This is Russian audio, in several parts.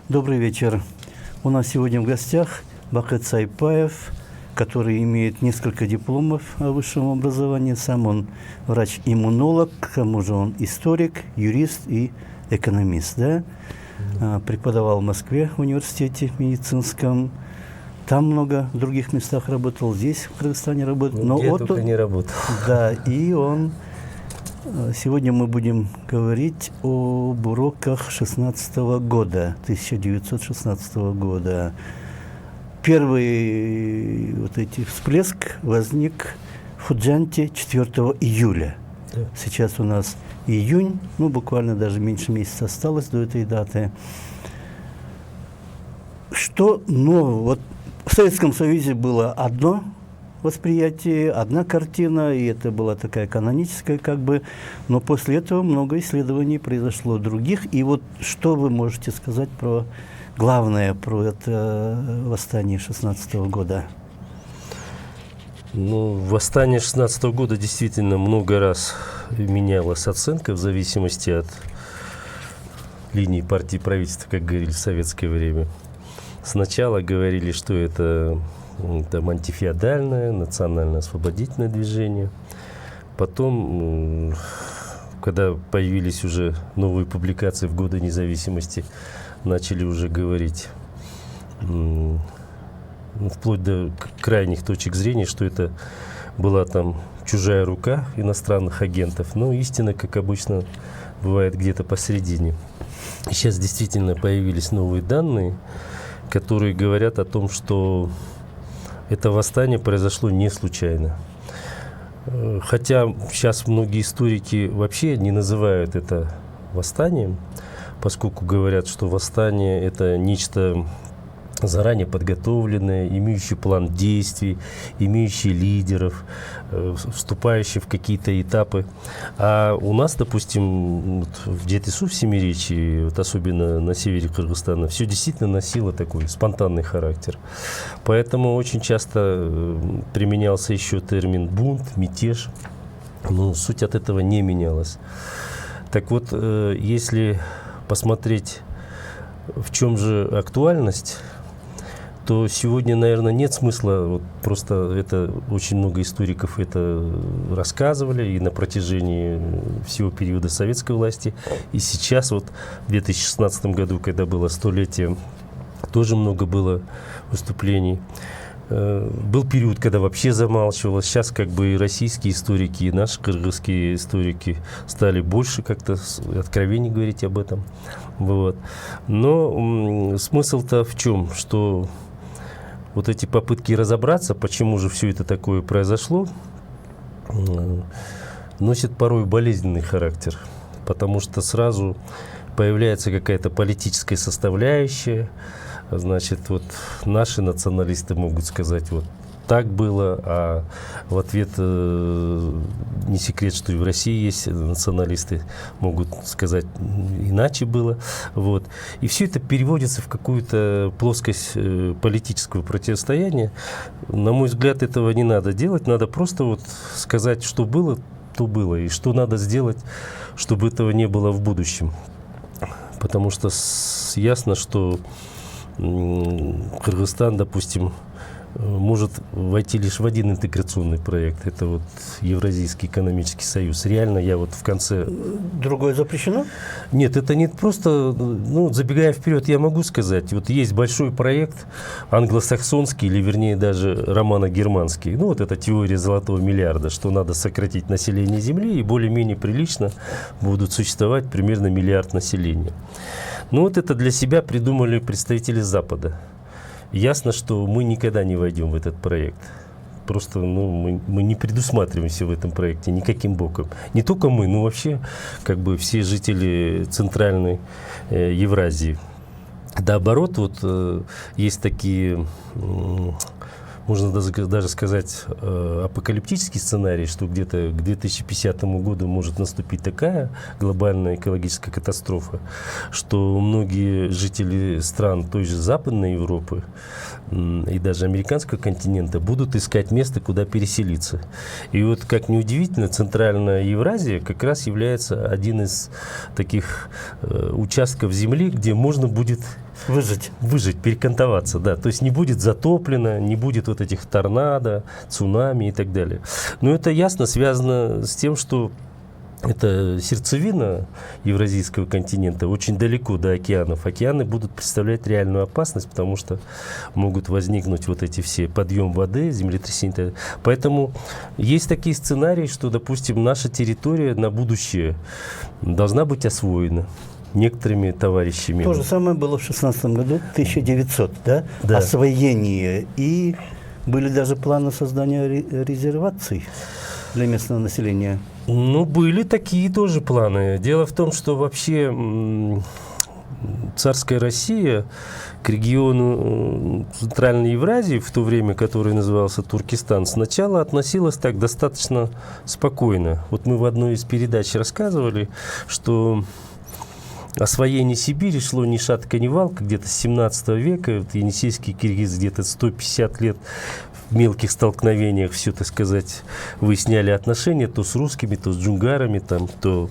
Добрый вечер. У нас сегодня в гостях Бакыт Сайпаев, который имеет несколько дипломов о высшем образовании. Сам он врач-иммунолог, к тому же он историк, юрист и экономист. Да? Преподавал в Москве в университете медицинском. Там много в других местах работал, здесь, в Кыргызстане работал. Но где только не работал. Да, и он... Сегодня мы будем говорить об уроках 1916 года. Первый всплеск возник в Фуджанте 4 июля. Да. Сейчас у нас июнь, буквально даже меньше месяца осталось до этой даты. Что нового? В Советском Союзе было одно восприятие, одна картина, и это была такая каноническая но после этого много исследований произошло других. И вот что вы можете сказать главное про это восстание 16 года? Восстание 16 года действительно много раз менялась оценка в зависимости от линии партии и правительства, как говорили в советское время. Сначала говорили, что это антифеодальное, национально-освободительное движение. Потом, когда появились уже новые публикации в годы независимости, начали уже говорить, вплоть до крайних точек зрения, что это была чужая рука иностранных агентов. Но истина, как обычно, бывает где-то посередине. И сейчас действительно появились новые данные, которые говорят о том, что это восстание произошло не случайно. Хотя сейчас многие историки вообще не называют это восстанием, поскольку говорят, что восстание – это нечто заранее подготовленное, имеющее план действий, имеющее лидеров, вступающее в какие-то этапы. А у нас, допустим, в Жетису, в Семиречье, особенно на севере Кыргызстана, все действительно носило такой спонтанный характер. Поэтому очень часто применялся еще термин «бунт», «мятеж». Но суть от этого не менялась. Так вот, если посмотреть, в чем же актуальность, то сегодня, наверное, нет смысла, просто это очень много историков это рассказывали и на протяжении всего периода советской власти. И сейчас, в 2016 году, когда было 100-летие, тоже много было выступлений. Был период, когда вообще замалчивалось. Сейчас и российские историки, и наши кыргызские историки стали больше как-то откровений говорить об этом. Но смысл-то в чем? Что эти попытки разобраться, почему же все это такое произошло, носят порой болезненный характер. Потому что сразу появляется какая-то политическая составляющая. Значит, наши националисты могут сказать, так было, а в ответ не секрет, что и в России есть националисты, могут сказать, иначе было. И все это переводится в какую-то плоскость политического противостояния. На мой взгляд, этого не надо делать, надо просто сказать, что было, то было, и что надо сделать, чтобы этого не было в будущем. Потому что ясно, что Кыргызстан, допустим, может войти лишь в один интеграционный проект. Это Евразийский экономический союз. Реально я в конце... Другое запрещено? Нет, это не просто... забегая вперед, я могу сказать. Есть большой проект англосаксонский, или вернее даже романо-германский. Это теория золотого миллиарда, что надо сократить население Земли, и более-менее прилично будут существовать примерно миллиард населения. Это для себя придумали представители Запада. Ясно, что мы никогда не войдем в этот проект. Просто мы не предусматриваемся в этом проекте никаким боком. Не только мы, но вообще все жители Центральной Евразии. Наоборот, есть такие, можно даже сказать, апокалиптический сценарий, что где-то к 2050 году может наступить такая глобальная экологическая катастрофа, что многие жители стран той же Западной Европы и даже американского континента будут искать место, куда переселиться. И как ни удивительно, Центральная Евразия как раз является один из таких участков земли, где можно будет Выжить. перекантоваться, да. То есть не будет затоплено, не будет вот этих торнадо, цунами и так далее. Но это ясно связано с тем, что это сердцевина Евразийского континента, очень далеко до океанов. Океаны будут представлять реальную опасность, потому что могут возникнуть вот эти все подъем воды, землетрясения. Поэтому есть такие сценарии, что, допустим, наша территория на будущее должна быть освоена некоторыми товарищами. То же самое было в 16 году, 1900, да? Да. Освоение. И были даже планы создания резерваций для местного населения. Ну, были такие тоже планы. Дело в том, что вообще царская Россия к региону Центральной Евразии, в то время, который назывался Туркестан, сначала относилась так достаточно спокойно. Вот мы в одной из передач рассказывали, что освоение Сибири шло ни шатка, ни валка, где-то с 17 века. Вот енисейские киргизы где-то 150 лет в мелких столкновениях все, так сказать, выясняли отношения то с русскими, то с джунгарами, там, то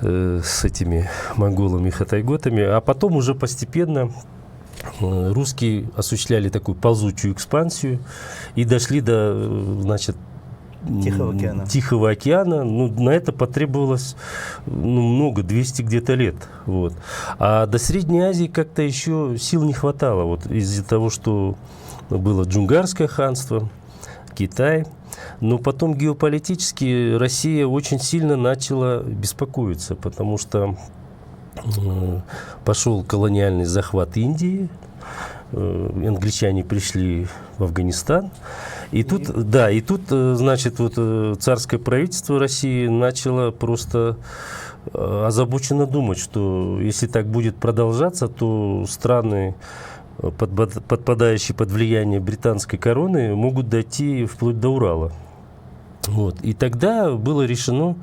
с этими монголами, хатайготами. А потом уже постепенно русские осуществляли такую ползучую экспансию и дошли до, значит, Тихого океана. Ну, на это потребовалось много, 200 где-то лет. Вот. А до Средней Азии как-то еще сил не хватало. Вот, из-за того, что было Джунгарское ханство, Китай. Но потом геополитически Россия очень сильно начала беспокоиться, потому что пошел колониальный захват Индии. Англичане пришли в Афганистан. И тут, значит, вот царское правительство России начало просто озабоченно думать, что если так будет продолжаться, то страны, подпадающие под влияние британской короны, могут дойти вплоть до Урала. Вот. И тогда было решено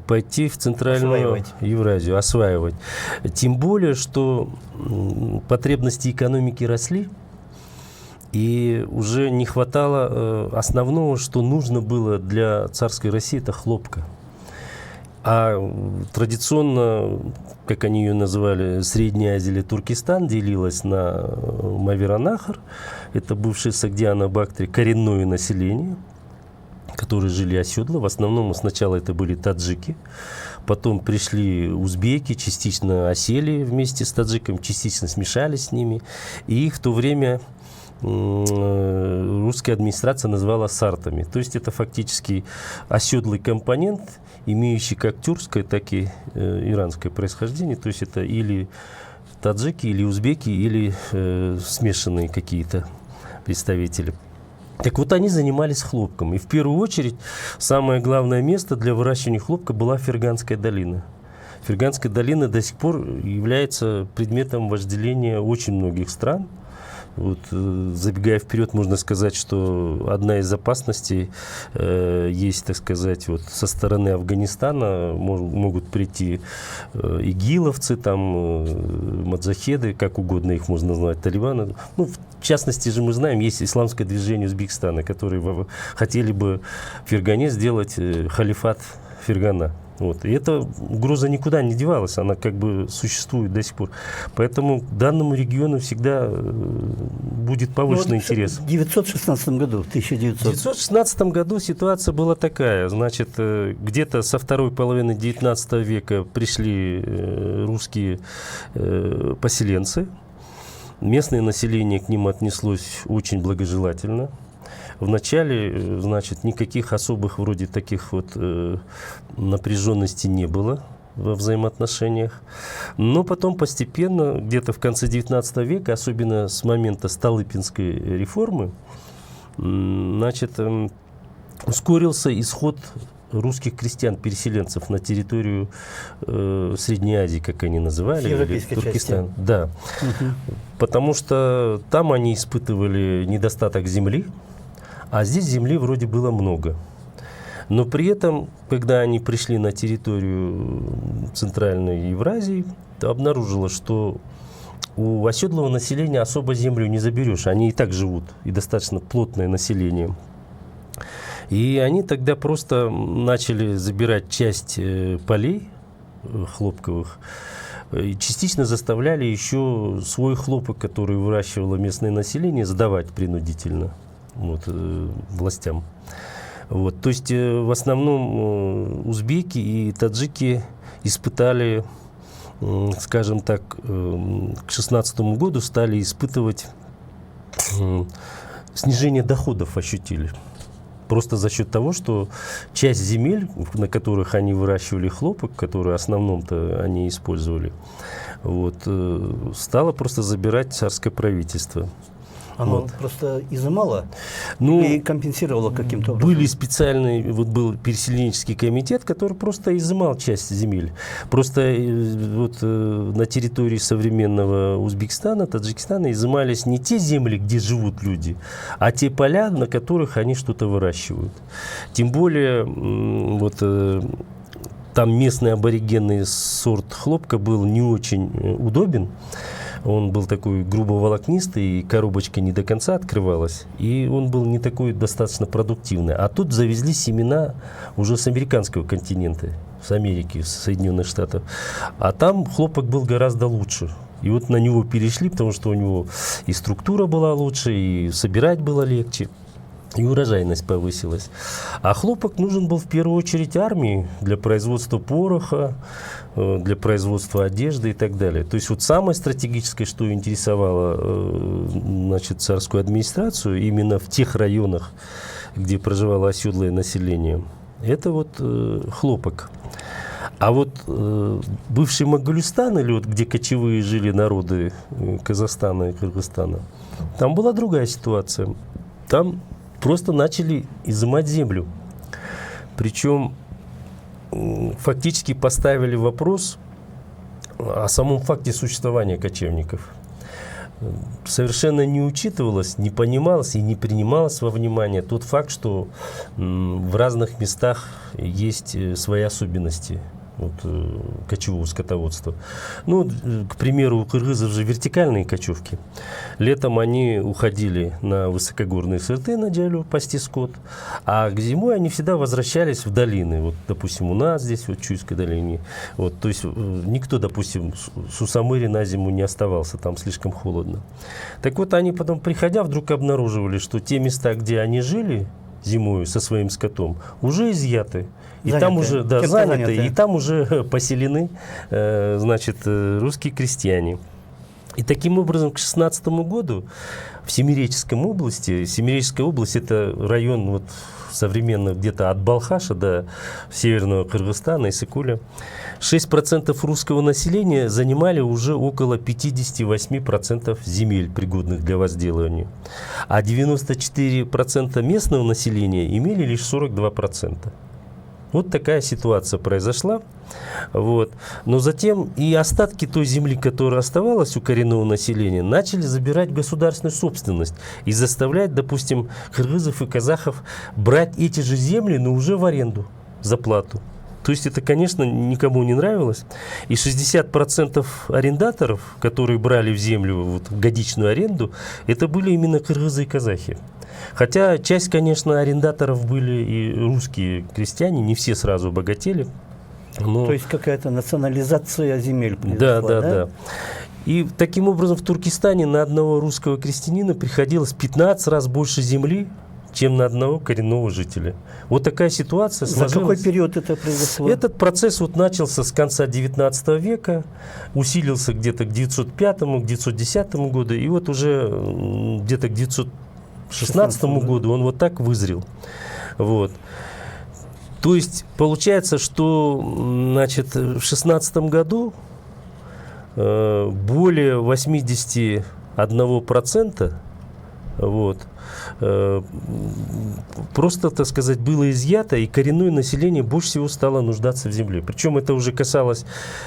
пойти в Центральную Евразию, осваивать. Тем более, что потребности экономики росли, и уже не хватало основного, что нужно было для царской России, это хлопка. А традиционно, как они ее называли, Средняя Азия или Туркестан делилась на Мавераннахр, это бывший Согдиано-Бактрия, коренное население, которые жили оседло. В основном сначала это были таджики, потом пришли узбеки, частично осели вместе с таджиками, частично смешались с ними. И их в то время русская администрация назвала сартами. То есть это фактически оседлый компонент, имеющий как тюркское, так и иранское происхождение. То есть это или таджики, или узбеки, или смешанные какие-то представители. Так вот, они занимались хлопком. И в первую очередь самое главное место для выращивания хлопка была Ферганская долина. Ферганская долина до сих пор является предметом вожделения очень многих стран. Вот, забегая вперед, можно сказать, что одна из опасностей есть, так сказать, вот со стороны Афганистана могут прийти игиловцы, там, маджахеды, как угодно их можно назвать, талибаны. Ну, в частности же мы знаем, есть исламское движение Узбекистана, которые хотели бы в Фергане сделать халифат Фергана. Вот. И эта угроза никуда не девалась, она как бы существует до сих пор. Поэтому к данному региону всегда будет повышенный интерес. В 1916 году ситуация была такая. Значит, где-то со второй половины 19 века пришли русские поселенцы. Местное население к ним отнеслось очень благожелательно. Вначале, значит, никаких особых вроде таких вот напряженностей не было во взаимоотношениях. Но потом постепенно, где-то в конце 19 века, особенно с момента Столыпинской реформы, значит, ускорился исход русских крестьян-переселенцев на территорию Средней Азии, как они называли, или Туркестан. Да. Потому что там они испытывали недостаток земли, а здесь земли вроде было много. Но при этом, когда они пришли на территорию Центральной Евразии, то обнаружилось, что у оседлого населения особо землю не заберешь. Они и так живут, и достаточно плотное население. И они тогда просто начали забирать часть полей хлопковых, частично заставляли еще свой хлопок, который выращивало местное население, сдавать принудительно властям. Вот. То есть в основном узбеки и таджики испытали, скажем так, к 16 году стали испытывать снижение доходов, ощутили. Просто за счет того, что часть земель, на которых они выращивали хлопок, которые в основном-то они использовали, стало просто забирать царское правительство. Оно просто изымало и компенсировало каким-то образом? Были специальные, был переселенческий комитет, который просто изымал часть земель. Просто на территории современного Узбекистана, Таджикистана изымались не те земли, где живут люди, а те поля, на которых они что-то выращивают. Тем более, там местный аборигенный сорт хлопка был не очень удобен. Он был такой грубоволокнистый, и коробочка не до конца открывалась, и он был не такой достаточно продуктивный. А тут завезли семена уже с американского континента, с Америки, с Соединенных Штатов. А там хлопок был гораздо лучше. И вот на него перешли, потому что у него и структура была лучше, и собирать было легче. И урожайность повысилась. А хлопок нужен был в первую очередь армии для производства пороха, для производства одежды и так далее. То есть самое стратегическое, что интересовало царскую администрацию именно в тех районах, где проживало оседлое население, это хлопок. А бывший Моголюстан, или где кочевые жили народы Казахстана и Кыргызстана, там была другая ситуация. Там просто начали изымать землю. Причем фактически поставили вопрос о самом факте существования кочевников. Совершенно не учитывалось, не понималось и не принималось во внимание тот факт, что в разных местах есть свои особенности кочевого скотоводства. К примеру, у кыргызов же вертикальные кочевки. Летом они уходили на высокогорные сырты на Джалю пасти скот, а к зимой они всегда возвращались в долины. Допустим, у нас здесь, в Чуйской долине. То есть никто, допустим, с Усамыри на зиму не оставался, там слишком холодно. Так они потом, приходя, вдруг обнаруживали, что те места, где они жили зимой со своим скотом, уже изъяты. И заняты. Там уже заняты, и там уже поселены русские крестьяне. И таким образом к 16 году в Семиреческой области, Семиреческая область — это район современно где-то от Балхаша до северного Кыргызстана, Иссыкуля, 6% русского населения занимали уже около 58% земель, пригодных для возделывания. А 94% местного населения имели лишь 42%. Вот такая ситуация произошла. Но затем и остатки той земли, которая оставалась у коренного населения, начали забирать государственную собственность и заставлять, допустим, кыргызов и казахов брать эти же земли, но уже в аренду за плату. То есть это, конечно, никому не нравилось. И 60% арендаторов, которые брали в землю годичную аренду, это были именно кыргызы и казахи. Хотя часть, конечно, арендаторов были и русские крестьяне, не все сразу богатели. То есть какая-то национализация земель произошла, да? И таким образом в Туркестане на одного русского крестьянина приходилось 15 раз больше земли, чем на одного коренного жителя. Вот такая ситуация сложилась. За какой период это произошло? Этот процесс начался с конца XIX века, усилился где-то к 905-му, к 910 году, и уже где-то к 916 году он так вызрел. То есть получается, что в 16 году более 81% просто, так сказать, было изъято, и коренное население больше всего стало нуждаться в земле. Причем это уже касалось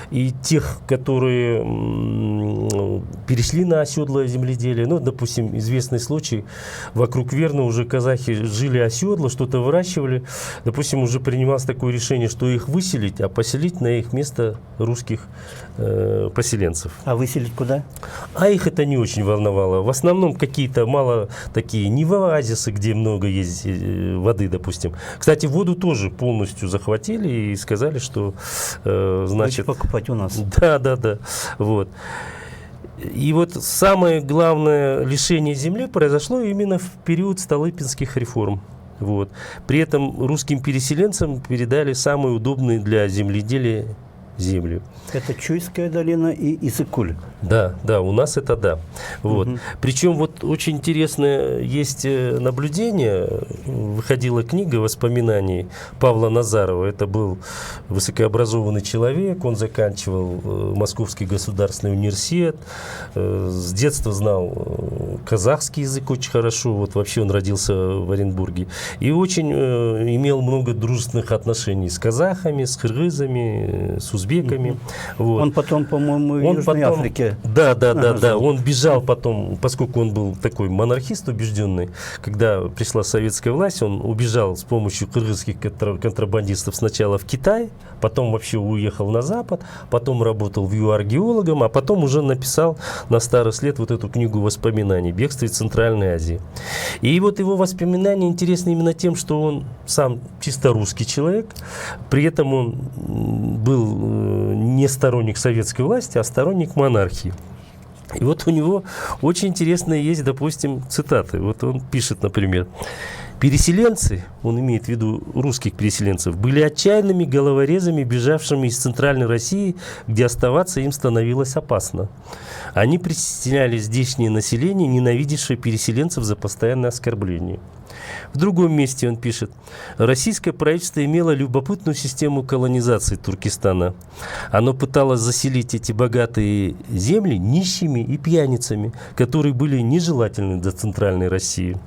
и тех, которые перешли на оседлое земледелие. Ну, допустим, известный случай, вокруг Верны уже казахи жили оседло, что-то выращивали. Допустим, уже принималось такое решение, что их выселить, а поселить на их место русских поселенцев. А выселить куда? А их это не очень волновало. В основном какие-то мало такие, не в оазисы, где много есть воды, допустим. Кстати, воду тоже полностью захватили и сказали, что, значит... Будете покупать у нас. Да. Вот. И вот самое главное лишение земли произошло именно в период Столыпинских реформ. Вот. При этом русским переселенцам передали самые удобные для земледелия земли. Это Чуйская долина и Иссык-Куль. Да, у нас это да. Вот. Причем вот очень интересное есть наблюдение. Выходила книга воспоминаний Павла Назарова. Это был высокообразованный человек. Он заканчивал Московский государственный университет. С детства знал казахский язык очень хорошо. Вот вообще он родился в Оренбурге. И очень имел много дружественных отношений с казахами, с кыргызами, с узбеками. Вот. Он потом, по-моему, в Южной Африке. Да. Он бежал потом, поскольку он был такой монархист убежденный, когда пришла советская власть, он убежал с помощью кыргызских контрабандистов сначала в Китай, потом вообще уехал на Запад, потом работал в ЮАР геологом, а потом уже написал на старость лет вот эту книгу воспоминаний «Бегство из Центральной Азии». И вот его воспоминания интересны именно тем, что он сам чисто русский человек, при этом он был не сторонник советской власти, а сторонник монархии. И вот у него очень интересные есть, допустим, цитаты. Вот он пишет, например: «Переселенцы, он имеет в виду русских переселенцев, были отчаянными головорезами, бежавшими из Центральной России, где оставаться им становилось опасно. Они притесняли здешнее население, ненавидевшее переселенцев за постоянное оскорбление». В другом месте он пишет: «Российское правительство имело любопытную систему колонизации Туркестана. Оно пыталось заселить эти богатые земли нищими и пьяницами, которые были нежелательны для Центральной России».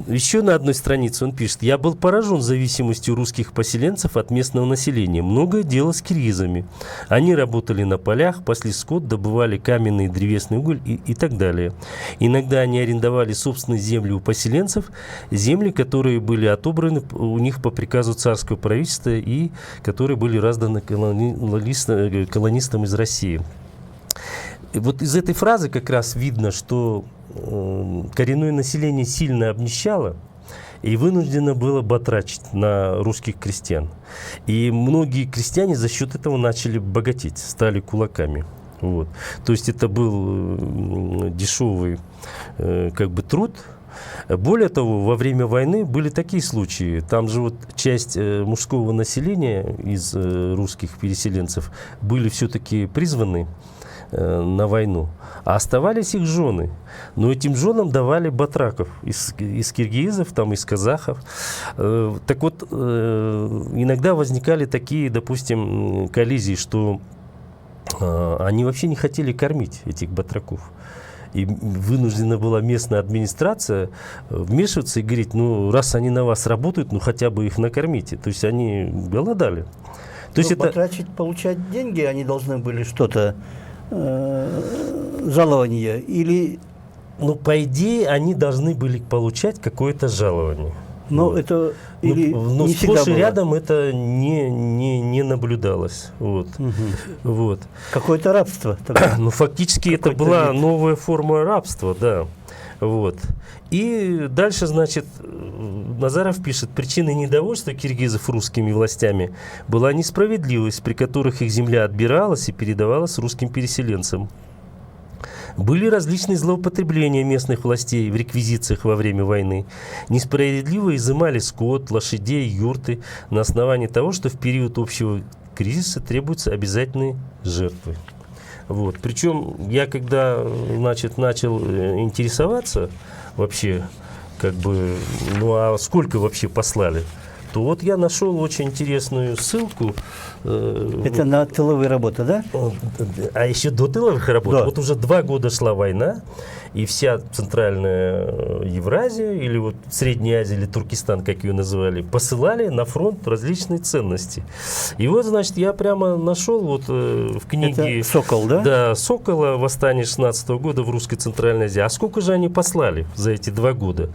Еще на одной странице он пишет: «Я был поражен зависимостью русских поселенцев от местного населения. Многое дело с киргизами. Они работали на полях, пасли скот, добывали каменный и древесный уголь и так далее. Иногда они арендовали собственные земли у поселенцев, земли, которые были отобраны у них по приказу царского правительства и которые были разданы колонистам из России». И вот из этой фразы как раз видно, что коренное население сильно обнищало и вынуждено было батрачить на русских крестьян. И многие крестьяне за счет этого начали богатеть, стали кулаками. Вот. То есть это был дешевый труд. Более того, во время войны были такие случаи. Там же вот часть мужского населения из русских переселенцев были все-таки призваны на войну, а оставались их жены. Но этим женам давали батраков из киргизов, там, из казахов. Так вот, иногда возникали такие, допустим, коллизии, что они вообще не хотели кормить этих батраков. И вынуждена была местная администрация вмешиваться и говорить: раз они на вас работают, хотя бы их накормите. То есть они голодали. То есть батрачить, получать деньги, они должны были что-то, жалование или... по идее, они должны были получать какое-то жалование. Но это или но не сплошь всегда и было? рядом это не наблюдалось. Вот. Вот. Какое-то рабство тогда. Фактически это была новая форма рабства, да. Вот. И дальше, значит, Назаров пишет: причиной недовольства киргизов русскими властями была несправедливость, при которых их земля отбиралась и передавалась русским переселенцам. Были различные злоупотребления местных властей в реквизициях во время войны. Несправедливо изымали скот, лошадей, юрты на основании того, что в период общего кризиса требуются обязательные жертвы. Вот. Причем я когда начал интересоваться вообще, а сколько вообще послали, то вот я нашел очень интересную ссылку. Это на тыловые работы, да? А еще до тыловых работ, Да. вот уже 2 года шла война, и вся Центральная Евразия, или вот Средняя Азия, или Туркестан, как ее называли, посылали на фронт различные ценности. И вот, значит, я прямо нашел вот в книге... Это «Сокол», да? Да, «Сокола», восстание 16 года в Русской Центральной Азии. А сколько же они послали за эти 2 года?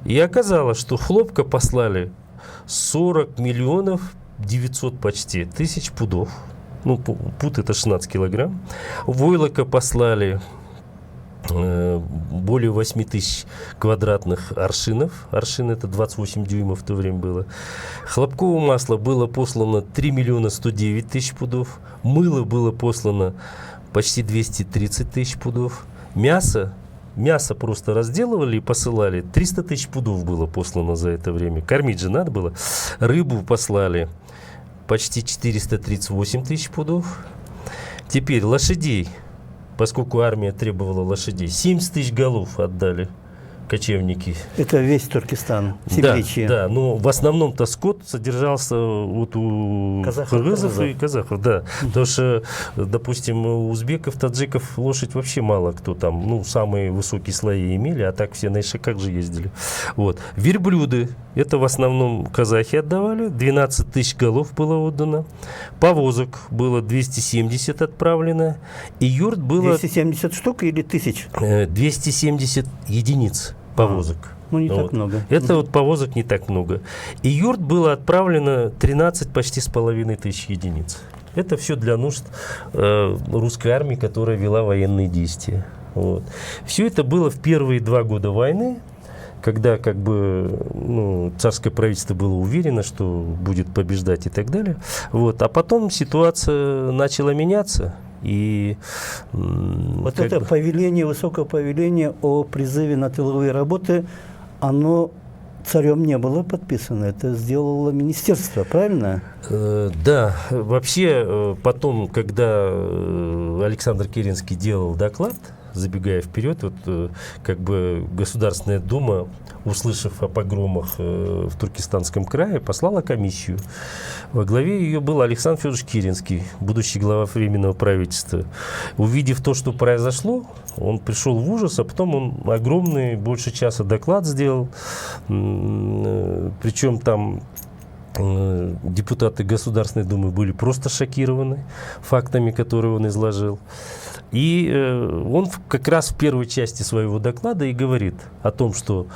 И оказалось, что хлопка послали 40 миллионов 900 почти тысяч пудов. Ну, пуд это 16 килограмм. Войлока послали более 8 тысяч квадратных аршинов. Аршин это 28 дюймов в то время было. Хлопкового масла было послано 3 миллиона 109 тысяч пудов. Мыло было послано почти 230 тысяч пудов. Мясо просто разделывали и посылали. 300 тысяч пудов было послано за это время. Кормить же надо было. Рыбу послали почти 438 тысяч пудов. Теперь лошадей, поскольку армия требовала лошадей, 70 тысяч голов отдали кочевники. Это весь Туркестан, Сибиричье. Да, но в основном-то скот содержался вот у кыргызов и казахов, да. Потому что, допустим, у узбеков, таджиков лошадь вообще мало кто там, ну, самые высокие слои имели, а так все на ишаках же ездили. Вот. Верблюды, это в основном казахи отдавали, 12 тысяч голов было отдано. Повозок было 270 отправлено, и юрт было... 270 штук или тысяч? 270 единиц повозок. Ну, не Вот. так много. Это вот повозок не так много. И юрт было отправлено 13 почти с половиной тысяч единиц. Это все для нужд русской армии, которая вела военные действия. Вот. Все это было в первые 2 года войны, когда как бы, ну, царское правительство было уверено, что будет побеждать и так далее. Вот. А потом ситуация начала меняться. И вот это повеление, высокое повеление о призыве на тыловые работы, оно царем не было подписано, это сделало министерство, правильно? Да, вообще потом, когда Александр Керенский делал доклад, забегая вперед, вот как бы Государственная Дума, услышав о погромах в Туркестанском крае, послала комиссию. Во главе ее был Александр Федорович Керенский, будущий глава Временного правительства. Увидев то, что произошло, он пришел в ужас, а потом он огромный, больше часа доклад сделал. Причем там депутаты Государственной Думы были просто шокированы фактами, которые он изложил. И он как раз в первой части своего доклада и говорит о том, что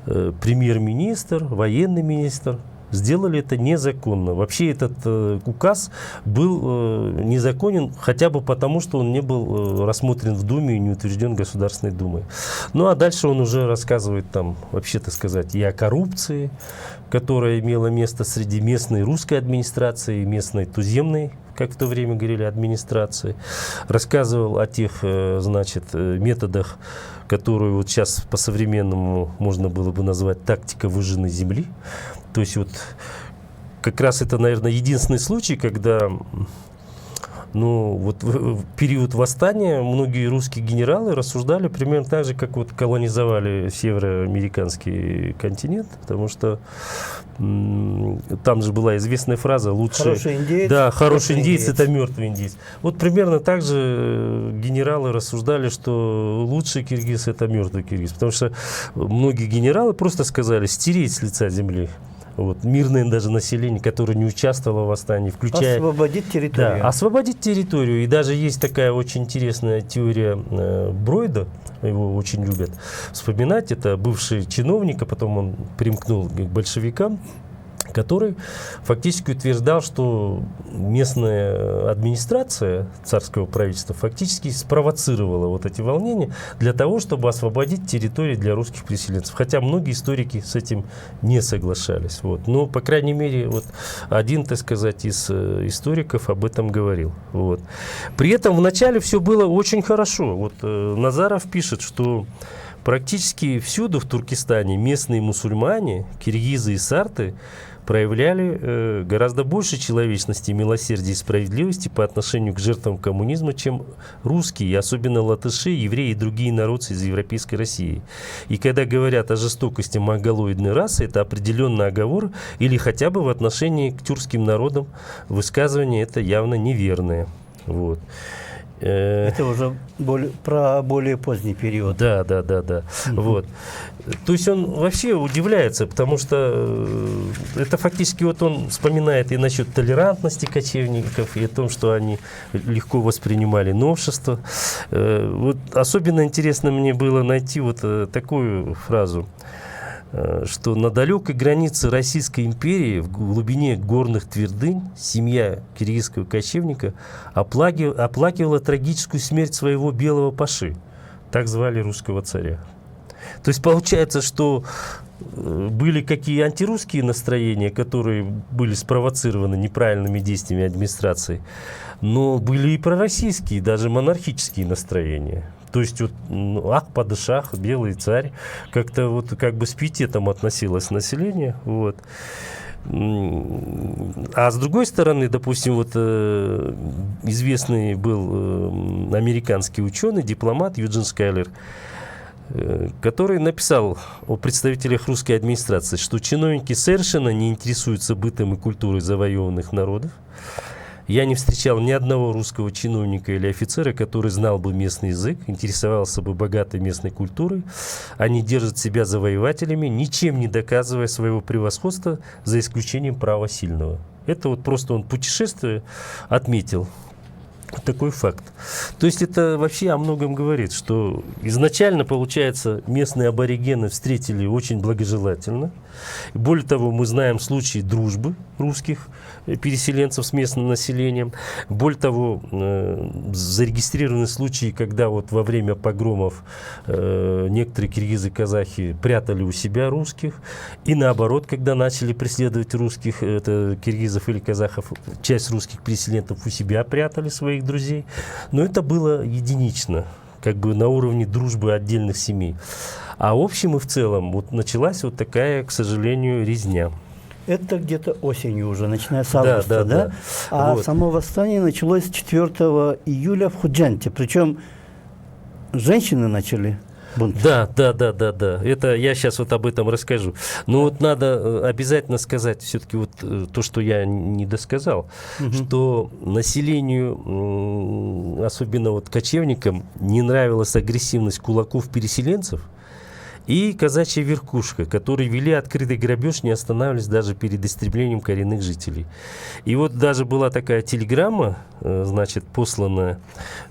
премьер-министр, военный министр сделали это незаконно. Вообще этот указ был незаконен хотя бы потому, что он не был рассмотрен в Думе и не утвержден Государственной Думой. Ну а дальше он уже рассказывает там, вообще-то сказать, и о коррупции, которая имела место среди местной русской администрации и местной туземной, как в то время говорили, администрации. Рассказывал о тех, значит, методах, которые вот сейчас по-современному можно было бы назвать тактика выжженной земли. То есть вот как раз это, наверное, единственный случай, когда, ну, вот в период восстания многие русские генералы рассуждали примерно так же, как вот колонизовали североамериканский континент, потому что там же была известная фраза «лучше...» Хороший индеец. Да, хороший индеец – это мертвый индеец. Вот примерно так же генералы рассуждали, что лучший киргиз – это мертвый киргиз, потому что многие генералы просто сказали «стереть с лица земли». Вот, мирное даже население, которое не участвовало в восстании, включая... Освободить территорию. Да, освободить территорию. И даже есть такая очень интересная теория Бройда, его очень любят вспоминать. Это бывший чиновник, а потом он примкнул к большевикам, который фактически утверждал, что местная администрация царского правительства фактически спровоцировала вот эти волнения для того, чтобы освободить территории для русских переселенцев. Хотя многие историки с этим не соглашались. Вот. Но, по крайней мере, вот один, так сказать, из историков об этом говорил. Вот. При этом вначале все было очень хорошо. Вот Назаров пишет, что практически всюду в Туркестане местные мусульмане, киргизы и сарты проявляли гораздо больше человечности, милосердия и справедливости по отношению к жертвам коммунизма, чем русские, особенно латыши, евреи и другие народцы из Европейской России. И когда говорят о жестокости монголоидной расы, это определенно оговор или хотя бы в отношении к тюркским народам высказывание это явно неверное. Вот. Это уже про более поздний период. Да. Вот. То есть он вообще удивляется, потому что это фактически вот он вспоминает и насчет толерантности кочевников, и о том, что они легко воспринимали новшества. Вот особенно интересно мне было найти вот такую фразу, что на далекой границе Российской империи, в глубине горных твердынь, семья киргизского кочевника оплакивала трагическую смерть своего белого паши. Так звали русского царя. То есть получается, что были какие антирусские настроения, которые были спровоцированы неправильными действиями администрации, но были и пророссийские, даже монархические настроения. То есть вот ах-падышах, белый царь, как-то вот как бы с пиететом относилось население. Вот. А с другой стороны, допустим, вот известный был американский ученый, дипломат Юджин Скайлер, который написал о представителях русской администрации, что чиновники совершенно не интересуются бытом и культурой завоеванных народов. Я не встречал ни одного русского чиновника или офицера, который знал бы местный язык, интересовался бы богатой местной культурой. Они держат себя завоевателями, ничем не доказывая своего превосходства, за исключением права сильного. Это вот просто он, путешествуя, отметил. Такой факт. То есть это вообще о многом говорит, что изначально, получается, местные аборигены встретили очень благожелательно. Более того, мы знаем случаи дружбы русских переселенцев с местным населением. Более того, зарегистрированы случаи, когда вот во время погромов некоторые киргизы и казахи прятали у себя русских. И наоборот, когда начали преследовать русских, это киргизов или казахов, часть русских переселенцев у себя прятали своих друзей. Но это было единично, как бы на уровне дружбы отдельных семей. А в общем и в целом вот началась вот такая, к сожалению, резня. Это где-то осенью уже, начиная с августа, да? А вот. само восстание началось 4 июля в Худжанте. Причем женщины начали бунт. Да. Это я сейчас вот об этом расскажу. Но вот надо обязательно сказать все-таки вот то, что я не досказал, что населению, особенно вот кочевникам, не нравилась агрессивность кулаков-переселенцев и казачья верхушка, которые вели открытый грабеж, не останавливались даже перед истреблением коренных жителей. И вот даже была такая телеграмма, значит, посланная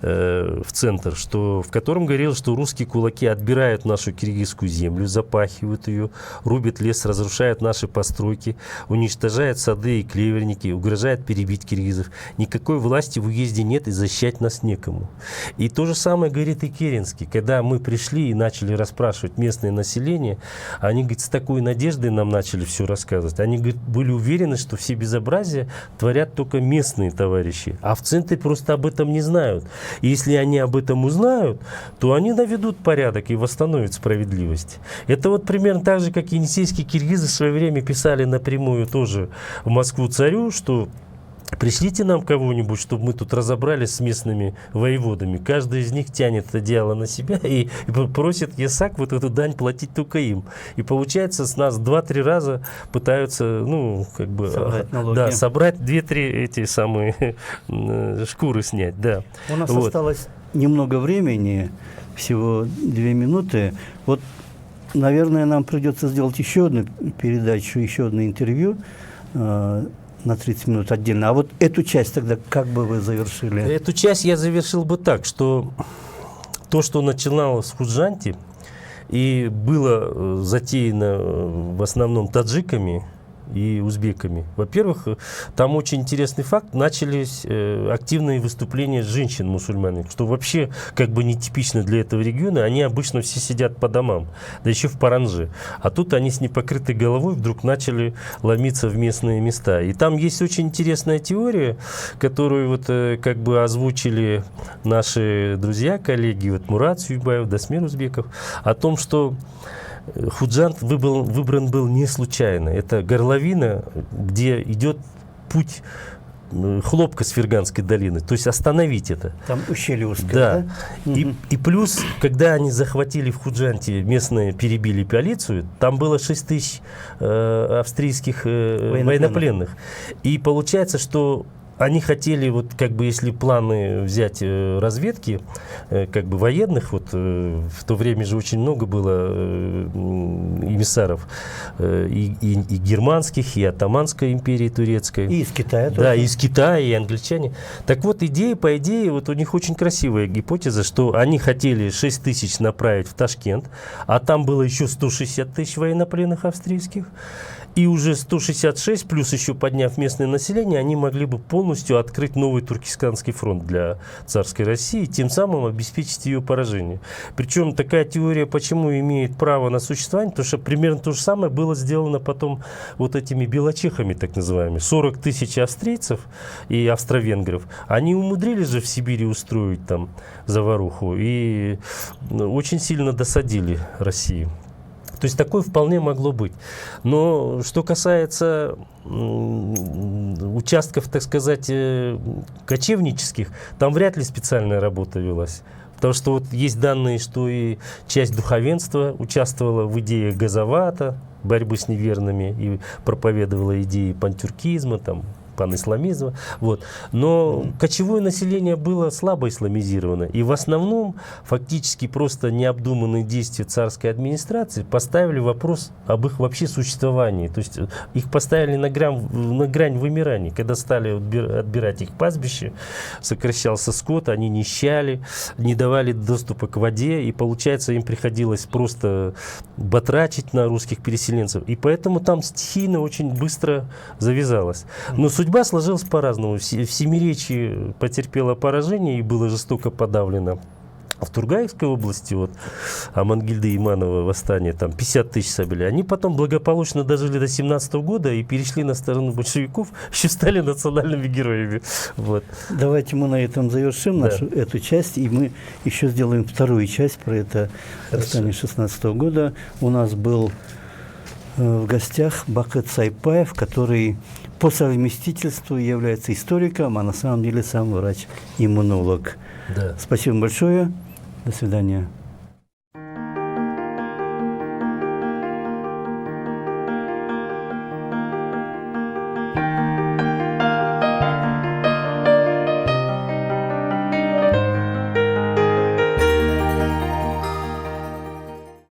в центр, в котором говорилось, что русские кулаки отбирают нашу киргизскую землю, запахивают ее, рубят лес, разрушают наши постройки, уничтожают сады и клеверники, угрожают перебить киргизов. Никакой власти в уезде нет и защищать нас некому. И то же самое говорит и Керенский. Когда мы пришли и начали расспрашивать местные население, они, говорит, с такой надеждой нам начали все рассказывать. Они, говорит, были уверены, что все безобразия творят только местные товарищи, а в центре просто об этом не знают. И если они об этом узнают, то они наведут порядок и восстановят справедливость. Это вот примерно так же, как енисейские киргизы в свое время писали напрямую тоже в Москву царю, что пришлите нам кого-нибудь, чтобы мы тут разобрались с местными воеводами. Каждый из них тянет одеяло на себя и просит ясак вот эту дань платить только им. И получается, с нас 2-3 раза пытаются, собрать налоги. собрать 2-3 эти самые шкуры снять. Да. У нас осталось немного времени, всего 2 минуты. Вот, наверное, нам придется сделать еще одну передачу, еще одно интервью на 30 минут отдельно. А вот эту часть тогда как бы вы завершили? Эту часть я завершил бы так, что то, что начиналось в Худжанте и было затеяно в основном таджиками, и узбеками. Во-первых, там очень интересный факт, начались активные выступления женщин-мусульманок, что вообще как бы нетипично для этого региона, они обычно все сидят по домам, да еще в паранже. А тут они с непокрытой головой вдруг начали ломиться в местные места. И там есть очень интересная теория, которую вот как бы озвучили наши друзья, коллеги, вот Мурат Сюйбаев, Дасмир Узбеков, о том, что Худжанд выбран был не случайно. Это горловина, где идет путь хлопка с Ферганской долины, то есть остановить это. Там ущелье узкое, да? да? И плюс, когда они захватили в Худжанте, местные перебили коалицию, там было 6 тысяч австрийских военнопленных. И получается, что они хотели, вот как бы, если планы взять разведки, как бы военных, вот в то время же очень много было эмиссаров и германских, и Оттоманской империи турецкой. И из Китая тоже. Да, и из Китая, и англичане. Так вот, по идее, вот у них очень красивая гипотеза, что они хотели 6 тысяч направить в Ташкент, а там было еще 160 тысяч военнопленных австрийских. И уже 166, плюс еще подняв местное население, они могли бы полностью открыть новый Туркестанский фронт для царской России, тем самым обеспечить ее поражение. Причем такая теория почему имеет право на существование, потому что примерно то же самое было сделано потом вот этими белочехами, так называемыми. 40 тысяч австрийцев и австро-венгров, они умудрились же в Сибири устроить там заваруху и очень сильно досадили России. То есть такое вполне могло быть. Но что касается участков, так сказать, кочевнических, там вряд ли специальная работа велась. Потому что вот есть данные, что и часть духовенства участвовала в идее газовата, борьбы с неверными, и проповедовала идеи пантюркизма, там, панисламизма. Вот. Но кочевое население было слабо исламизировано. И в основном фактически просто необдуманные действия царской администрации поставили вопрос об их вообще существовании. То есть их поставили на грань вымирания. Когда стали отбирать их пастбище, сокращался скот, они нищали, не давали доступа к воде. И получается, им приходилось просто батрачить на русских переселенцев. И поэтому там стихийно очень быстро завязалось. Но судьба сложилась по-разному. В Семиречье потерпела поражение и было жестоко подавлено. В Тургаевской области, вот, Амангильды и Иманова восстание, там 50 тысяч собили. Они потом благополучно дожили до 17 года и перешли на сторону большевиков, еще стали национальными героями. Вот. Давайте мы на этом завершим нашу эту часть, и мы еще сделаем вторую часть про это восстание 16 года. У нас был в гостях Бакыт Сайпаев, который по совместительству является историком, а на самом деле сам врач-иммунолог. Да. Спасибо большое. До свидания.